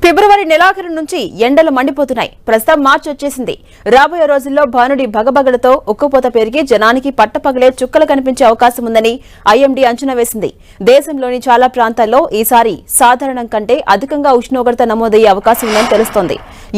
ఫిబ్రవరి నెలాఖరు నుంచి ఎండలు మండిపోతున్నాయి. ప్రస్తుతం మార్చి వచ్చేసింది. రాబోయే రోజుల్లో భానుడి భగభగలతో ఉక్కుపోత పెరిగి జనానికి పట్టపగలే చుక్కలు కనిపించే అవకాశం ఉందని ఐఎండీ అంచనా వేసింది. దేశంలోని చాలా ప్రాంతాల్లో ఈసారి సాధారణం కంటే అధికంగా ఉష్ణోగ్రత నమోదయ్యే అవకాశం ఉందని తెలుస్తోంది.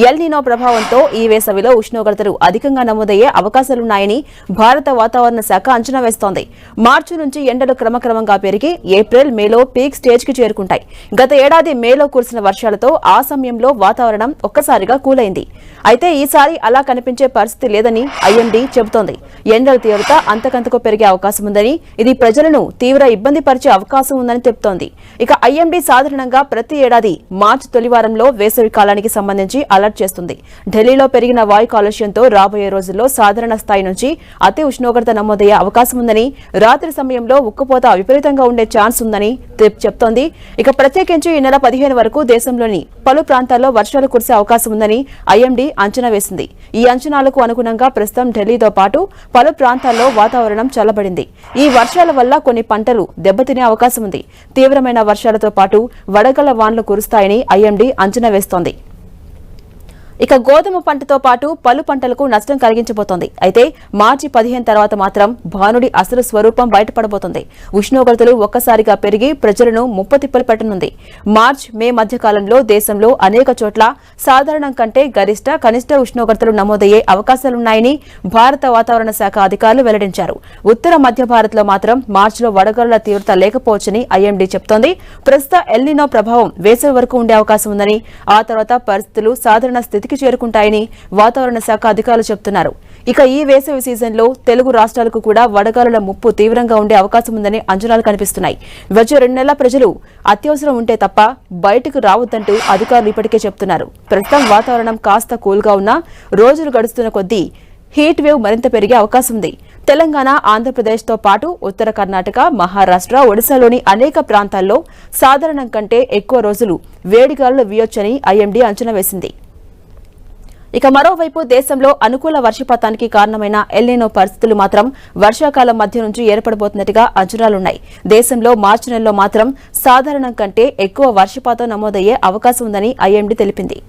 ఎల్ నినో ప్రభావంతో ఈ వేసవిలో ఉష్ణోగ్రతలు అధికంగా నమోదయ్యే అవకాశాలున్నాయని భారత వాతావరణ శాఖ అంచనా వేస్తోంది. మార్చి నుంచి ఎండలు క్రమక్రమంగా పెరిగి ఏప్రిల్, మేలో పీక్ స్టేజ్ కి చేరుకుంటాయి. గత ఏడాది మేలో కురిసిన వర్షాలతో ఆ సమయంలో వాతావరణం ఒక్కసారిగా కూలైంది. అయితే ఈసారి అలా కనిపించే పరిస్థితి లేదని ఐఎండీ చెబుతోంది. ఎండల తీవ్రత అంతకంతకు పెరిగే అవకాశం ఉందని, ఇది ప్రజలను తీవ్ర ఇబ్బంది పరిచే అవకాశం ఉందని చెబుతోంది. ఇక ఐఎండీ సాధారణంగా ప్రతి ఏడాది మార్చి తొలివారంలో వేసవి కాలానికి సంబంధించి అలర్ట్ చేస్తుంది. ఢిల్లీలో పెరిగిన వాయు కాలుష్యంతో రాబోయే రోజుల్లో సాధారణ స్థాయి నుంచి అతి ఉష్ణోగ్రత నమోదయ్యే అవకాశం ఉందని, రాత్రి సమయంలో ఉక్కుపోత విపరీతంగా ఉండే ఛాన్స్ ఉందని చెప్తోంది. ఇక ప్రత్యేకించి ఈ నెల 15 వరకు దేశంలోని పలు ప్రాంతాల్లో వర్షాలు కురిసే అవకాశం ఉందని ఐఎండీ అంచనా వేసింది. ఈ అంచనాలకు అనుగుణంగా ప్రస్తుతం ఢిల్లీతో పాటు పలు ప్రాంతాల్లో వాతావరణం చల్లబడింది. ఈ వర్షాల వల్ల కొన్ని పంటలు దెబ్బతినే అవకాశం ఉంది. తీవ్రమైన వర్షాలతో పాటు వడగళ్ల వానలు కురుస్తాయని ఐఎండీ అంచనా వేస్తోంది. ఇక గోధుమ పంటతో పాటు పలు పంటలకు నష్టం కలిగించబోతోంది. అయితే మార్చి 15 తర్వాత మాత్రం భానుడి అసలు స్వరూపం బయటపడబోతోంది. ఉష్ణోగ్రతలు ఒక్కసారిగా పెరిగి ప్రజలను ముప్పతిప్పలు పెట్టనుంది. మార్చి, మే మధ్య కాలంలో దేశంలో అనేక చోట్ల సాధారణం కంటే గరిష్ట, కనిష్ట ఉష్ణోగ్రతలు నమోదయ్యే అవకాశాలున్నాయని భారత వాతావరణ శాఖ అధికారులు వెల్లడించారు. ఉత్తర మధ్య భారత్లో మాత్రం మార్చిలో వడగళ్ల తీవ్రత లేకపోవచ్చని ఐఎండీ చెబుతోంది. ప్రస్తుత ఎల్ నినో ప్రభావం వేసవి వరకు ఉండే అవకాశం ఉందని, ఆ తర్వాత పరిస్థితులు సాధారణ స్థితికి చేరుకుంటాయని వాతావరణ శాఖ అధికారులు చెబుతున్నారు. ఇక ఈ వేసవి సీజన్లో తెలుగు రాష్ట్రాలకు కూడా వడగాలుల ముప్పు తీవ్రంగా ఉండే అవకాశం ఉందని అంచనాలు కనిపిస్తున్నాయి. వచ్చే 2 నెలల ప్రజలు అత్యవసరం ఉంటే తప్ప బయటకు రావద్దంటూ అధికారులు ఇప్పటికే చెబుతున్నారు. ప్రస్తుతం వాతావరణం కాస్త కూల్గా ఉన్నా రోజులు గడుస్తున్న కొద్దీ హీట్ వేవ్ మరింత పెరిగే అవకాశం ఉంది. తెలంగాణ, ఆంధ్రప్రదేశ్తో పాటు ఉత్తర కర్ణాటక, మహారాష్ట్ర, ఒడిశాలోని అనేక ప్రాంతాల్లో సాధారణం కంటే ఎక్కువ రోజులు వేడిగాలులు వీయొచ్చని ఐఎండీ అంచనా వేసింది. ఇక మరోవైపు దేశంలో అనుకూల వర్షపాతానికి కారణమైన ఎల్ నినో పరిస్థితులు మాత్రం వర్షాకాలం మధ్య నుంచి ఏర్పడబోతున్నట్టుగా అంచనాలున్నాయి. దేశంలో మార్చి నెలలో మాత్రం సాధారణం కంటే ఎక్కువ వర్షపాతం నమోదయ్యే అవకాశం ఉందని ఐఎండీ తెలిపింది.